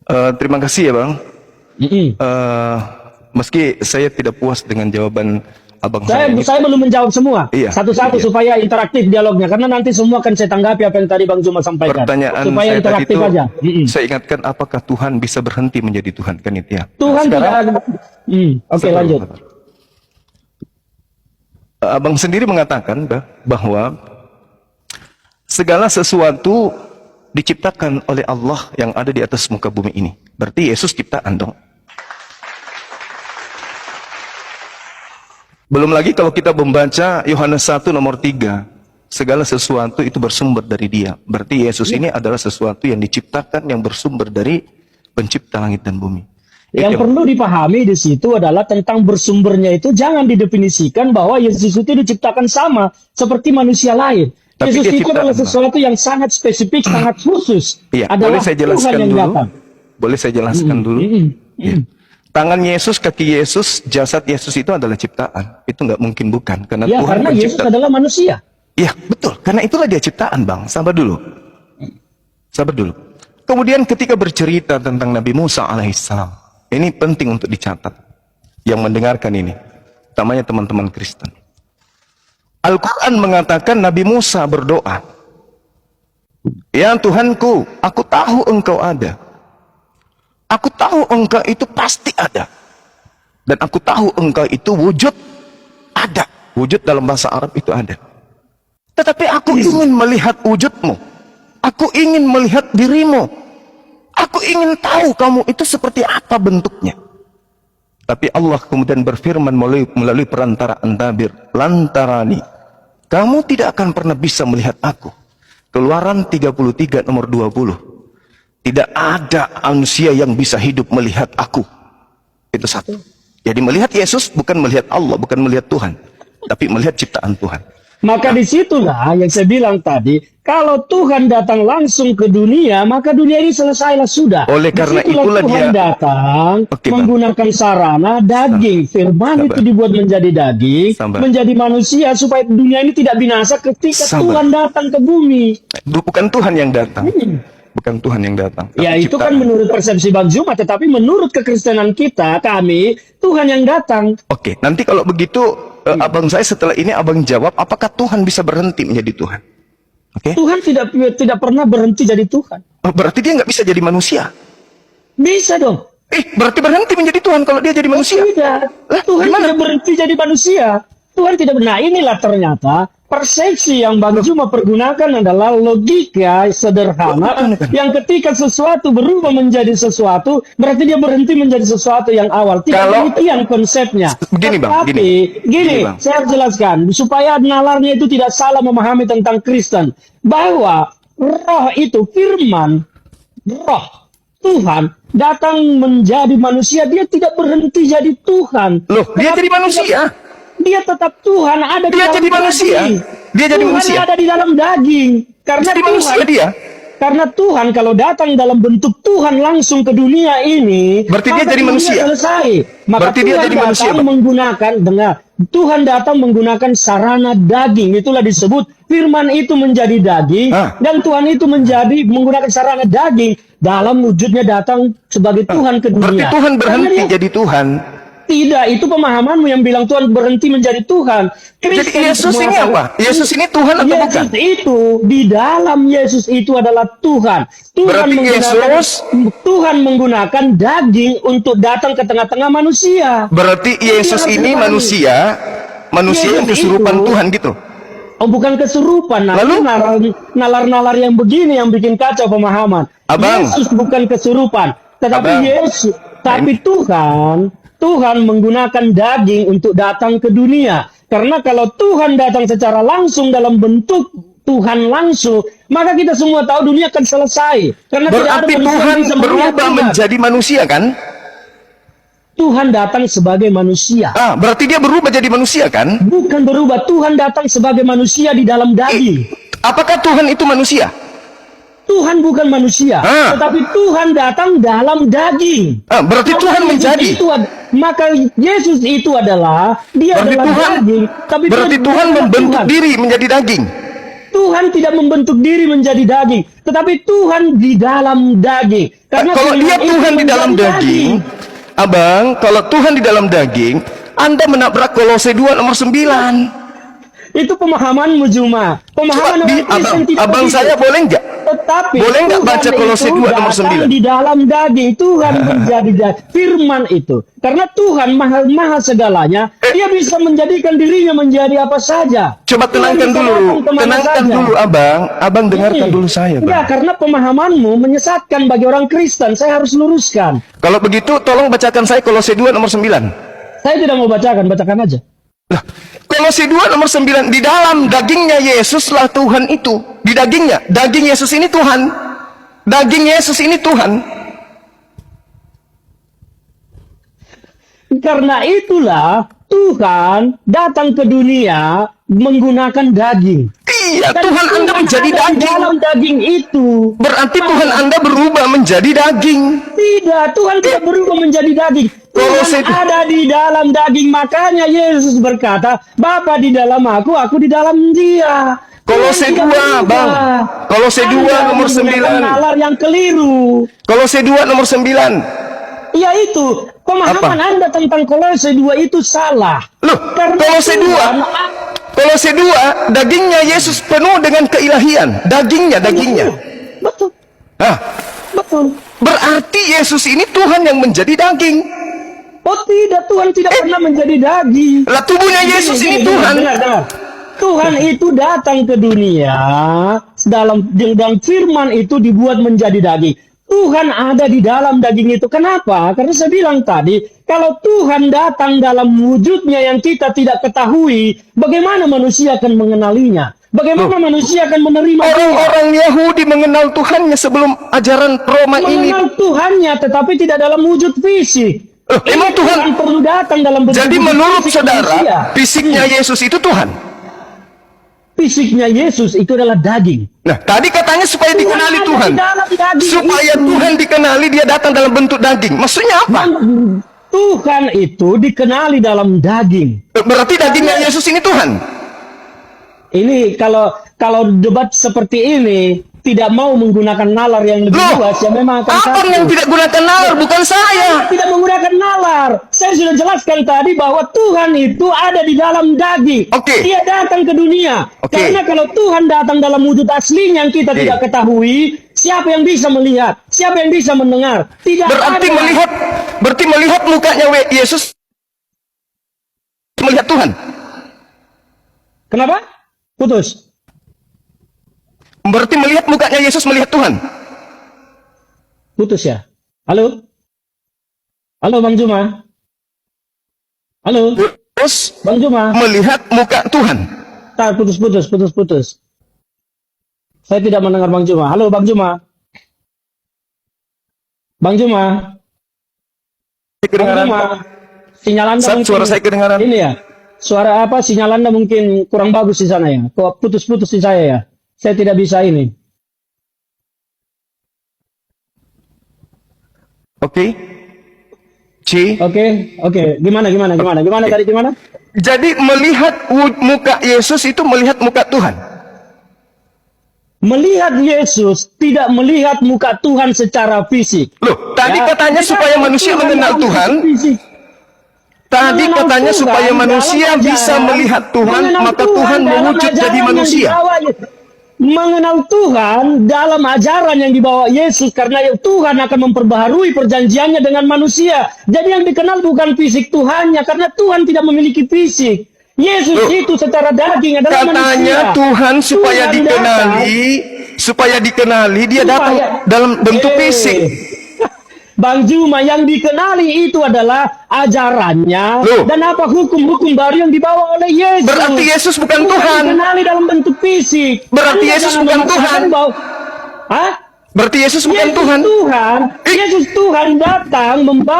Terima kasih ya Bang. Mm-mm. Meski saya tidak puas dengan jawaban Abang Saya ini. saya belum menjawab semua. Iya, Satu-satu iya. supaya interaktif dialognya. Karena nanti semua akan saya tanggapi apa yang tadi Bang Zuma sampaikan. Pertanyaan Supaya saya tadi interaktif itu, aja. Mm-mm. saya ingatkan apakah Tuhan bisa berhenti menjadi Tuhan, kan itu ya. Tuhan tidak ada. Oke, Sabar, lanjut. sabar. Abang sendiri mengatakan bahwa segala sesuatu diciptakan oleh Allah yang ada di atas muka bumi ini. Berarti Yesus ciptaan dong. Belum lagi kalau kita membaca Yohanes 1 nomor 3, segala sesuatu itu bersumber dari Dia. Berarti Yesus ini adalah sesuatu yang diciptakan yang bersumber dari pencipta langit dan bumi. Yang perlu dipahami di situ adalah tentang bersumbernya itu jangan didefinisikan bahwa Yesus itu diciptakan sama seperti manusia lain. Tapi Yesus dia itu adalah ciptaan, sesuatu yang sangat spesifik, sangat khusus. Iya, Adalah boleh saya jelaskan Tuhan yang dulu? datang. Boleh saya jelaskan dulu? Ya. Tangan Yesus, kaki Yesus, jasad Yesus itu adalah ciptaan. Itu nggak mungkin bukan, karena Ya, Tuhan karena Yesus pencipta. adalah manusia. Iya, betul. Karena itulah dia ciptaan, Bang. Sabar dulu. Sabar dulu. Kemudian ketika bercerita tentang Nabi Musa alaihissalam, ini penting untuk dicatat. Yang mendengarkan ini, utamanya teman-teman Kristen. Al-Quran mengatakan Nabi Musa berdoa, "Ya Tuhanku, aku tahu engkau ada. Aku tahu engkau itu pasti ada. Dan aku tahu engkau itu wujud ada." Wujud dalam bahasa Arab itu ada. Tetapi aku ingin melihat wujudmu. Aku ingin melihat dirimu. Aku ingin tahu kamu itu seperti apa bentuknya. Tapi Allah kemudian berfirman melalui perantara An-Nabir, "Lantarani, kamu tidak akan pernah bisa melihat aku." Keluaran 33 nomor 20. Tidak ada manusia yang bisa hidup melihat aku. Itu satu. Jadi melihat Yesus bukan melihat Allah, bukan melihat Tuhan, tapi melihat ciptaan Tuhan. Maka disitulah yang saya bilang tadi, kalau Tuhan datang langsung ke dunia, maka dunia ini selesailah sudah. Oleh karena Disitulah itulah Tuhan dia datang Oke, Bang. menggunakan sarana daging. Firman Sabar. itu dibuat menjadi daging, Sabar. menjadi manusia supaya dunia ini tidak binasa ketika Sabar. Tuhan datang ke bumi. Bukan Tuhan yang datang. Bukan Tuhan yang datang. Ya, tapi itu kan ciptaan. menurut persepsi Bang Zuma, tetapi menurut kekristenan kita, kami, Tuhan yang datang. Oke, nanti kalau begitu abang saya setelah ini abang jawab, apakah Tuhan bisa berhenti menjadi Tuhan? Oke? Tuhan tidak pernah berhenti jadi Tuhan. Oh, berarti dia nggak bisa jadi manusia. Bisa dong. Berarti berhenti menjadi Tuhan kalau dia jadi manusia. Tidak. Lah, Tuhan gimana? tidak berhenti jadi manusia. Tuhan tidak benar. Inilah ternyata persepsi yang Bang Zuma pergunakan adalah logika sederhana yang ketika sesuatu berubah menjadi sesuatu berarti dia berhenti menjadi sesuatu yang awal. Tidak Kalau- demikian konsepnya. Begini, Bang, Tetapi, gini. gini, Gini, Bang. saya harus jelaskan supaya nalarnya itu tidak salah memahami tentang Kristen bahwa roh itu firman, roh Tuhan datang menjadi manusia, dia tidak berhenti jadi Tuhan. Loh, dia jadi manusia. Dia tetap Tuhan ada di Dia dalam jadi manusia. daging. Dia jadi Tuhan manusia. ada di dalam daging. Karena Jadi Tuhan, manusia dia. karena Tuhan kalau datang dalam bentuk Tuhan langsung ke dunia ini, Berarti dia maka jadi dunia manusia. Selesai. Maka Berarti dia Tuhan jadi manusia, datang Pak. menggunakan Tuhan datang menggunakan sarana daging. Itulah disebut firman itu menjadi daging dan Tuhan itu menggunakan sarana daging dalam wujudnya datang sebagai Tuhan ke dunia. Berarti Tuhan berhenti Karena dia- jadi Tuhan. Tidak, itu pemahamanmu yang bilang Tuhan berhenti menjadi Tuhan. Jadi Kristen Yesus ini mengatakan- apa? Yesus ini Tuhan atau bukan? Yesus itu, di dalam Yesus itu adalah Tuhan. Berarti Tuhan menggunakan daging untuk datang ke tengah-tengah manusia. Berarti Yesus harus ini dipahami. manusia yang Yesus kesurupan itu- Tuhan gitu. Oh, bukan kesurupan. Nah, Lalu? ini nalar-nalar yang begini yang bikin kacau pemahaman. Abang. Yesus bukan kesurupan, tetapi Abang. Tuhan menggunakan daging untuk datang ke dunia. Karena kalau Tuhan datang secara langsung dalam bentuk Tuhan langsung, maka kita semua tahu dunia akan selesai. Karena tidak ada Berarti manusia Tuhan yang bisa melihat berubah Tuhan. menjadi manusia kan? Tuhan datang sebagai manusia. Berarti dia berubah jadi manusia kan? Bukan berubah, Tuhan datang sebagai manusia di dalam daging. Apakah Tuhan itu manusia? Tuhan bukan manusia, tetapi Tuhan datang dalam daging. Berarti Maka Tuhan Yesus menjadi. Maka Yesus itu adalah dia Berarti adalah Tuhan, daging, tapi berarti dia Tuhan adalah membentuk Tuhan. diri menjadi daging. Tuhan tidak membentuk diri menjadi daging, tetapi Tuhan di dalam daging. Karena Kalau dia firman itu Tuhan di dalam menjadi daging, Abang, kalau Tuhan di dalam daging, Anda menabrak Kolose 2 nomor 9. Itu pemahamanmu, Juma. Pemahaman orang Kristen tidak Abang begitu. saya boleh nggak? Tetapi Boleh nggak Tuhan baca Kolose itu 2 nomor datang 9? di dalam daging. Tuhan menjadi firman itu. Karena Tuhan maha segalanya, dia bisa menjadikan dirinya menjadi apa saja. Coba Tuhan tenangkan bisa dulu, datang kemana tenangkan saja. dulu Abang. Abang dengarkan dulu saya, Enggak, Bang. karena pemahamanmu menyesatkan bagi orang Kristen. Saya harus luruskan. Kalau begitu, tolong bacakan saya Kolose 2 nomor 9. Saya tidak mau bacakan aja. Lah, Kolose 2 nomor 9, di dalam dagingnya Yesuslah Tuhan itu. Di dagingnya, daging Yesus ini Tuhan. Daging Yesus ini Tuhan. Karena itulah Tuhan datang ke dunia menggunakan daging. Iya, Dan Tuhan Anda menjadi ada di daging. dalam daging itu. Berarti Tuhan Anda berubah menjadi daging. Tidak, Tuhan tidak berubah menjadi daging. Kolose Tuhan ada di dalam daging. Makanya Yesus berkata, Bapa di dalam aku di dalam dia. Kolose Tuhan 2, tidak berubah. Bang. Kolose 2 Anda nomor menggunakan 9. nalar yang keliru. Kolose 2 nomor 9. Ya itu, pemahaman Apa? Anda tentang Kolose 2 itu salah. Loh, Karena Kolose 2. Tuhan Kolose 2, dagingnya Yesus penuh dengan keilahian. Dagingnya. Betul, Nah, betul. berarti Yesus ini Tuhan yang menjadi daging. Oh tidak, Tuhan tidak pernah menjadi daging. Lah tubuhnya Yesus ini Tuhan. Dengar. Tuhan itu datang ke dunia dalam firman itu dibuat menjadi daging. Tuhan ada di dalam daging itu. Kenapa? Karena saya bilang tadi, kalau Tuhan datang dalam wujudnya yang kita tidak ketahui, bagaimana manusia akan mengenalinya? Bagaimana manusia akan menerima dia? Orang-orang Yahudi mengenal Tuhannya sebelum ajaran Roma ini. Mengenal Tuhannya, tetapi tidak dalam wujud fisik. Loh, emang Tuhan perlu datang dalam bentuk jadi wujud menurut fisik saudara, manusia. fisiknya Yesus itu Tuhan? Fisiknya Yesus itu adalah daging. Nah, tadi katanya supaya dikenali ada Tuhan. di dalam daging Supaya itu. Tuhan dikenali, dia datang dalam bentuk daging. Maksudnya apa? Tuhan itu dikenali dalam daging. Berarti dagingnya Yesus ini Tuhan? Ini kalau debat seperti ini tidak mau menggunakan nalar yang lebih Loh, luas, ya memang akan Abang satu. yang tidak gunakan nalar, bukan saya. Tidak menggunakan nalar. Saya sudah jelaskan tadi bahwa Tuhan itu ada di dalam daging. Oke. Dia datang ke dunia. Oke. Karena kalau Tuhan datang dalam wujud aslinya yang kita tidak ketahui, siapa yang bisa melihat? Siapa yang bisa mendengar? Tidak Berarti ada. melihat mukanya Yesus melihat Tuhan. Kenapa? Putus. Berarti melihat mukanya Yesus melihat Tuhan. Putus ya. Halo? Halo Bang Juma? Halo? Terus Bang Juma? melihat muka Tuhan. Tar, putus. Saya tidak mendengar Bang Juma. Halo Bang Juma? Bang Juma? Bang Juma? Sinyal Anda Sat, mungkin... suara saya kedengaran. Ini ya. Suara apa? Sinyal Anda mungkin kurang bagus di sana ya. Kok putus-putus di saya ya? Saya tidak bisa ini. Oke. C. Oke. Gimana tadi gimana? Jadi melihat muka Yesus itu melihat muka Tuhan. Melihat Yesus tidak melihat muka Tuhan secara fisik. Loh, tadi Ya, katanya tidak supaya ada manusia Tuhan mengenal dalam Tuhan. fisik. Tadi Mengenal katanya Tuhan supaya dalam manusia bisa ajaran, melihat Tuhan, mengenal maka Tuhan dalam mewujud ajaran jadi yang manusia. dibawa mengenal Tuhan dalam ajaran yang dibawa Yesus, karena Tuhan akan memperbaharui perjanjiannya dengan manusia. Jadi yang dikenal bukan fisik Tuhannya, karena Tuhan tidak memiliki fisik. Yesus Loh, itu secara daging adalah manusia. Katanya Tuhan supaya Tuhan dikenali, dia datang dalam bentuk fisik. Bang Juma, yang dikenali itu adalah ajarannya. Loh. Dan apa hukum-hukum baru yang dibawa oleh Yesus. Berarti Yesus bukan Tuhan. Dikenali dalam bentuk fisik. Berarti Anda Yesus jangan bukan memaksakan Tuhan. Hah? Berarti Yesus bukan Yesus Tuhan. Yesus Tuhan datang membawa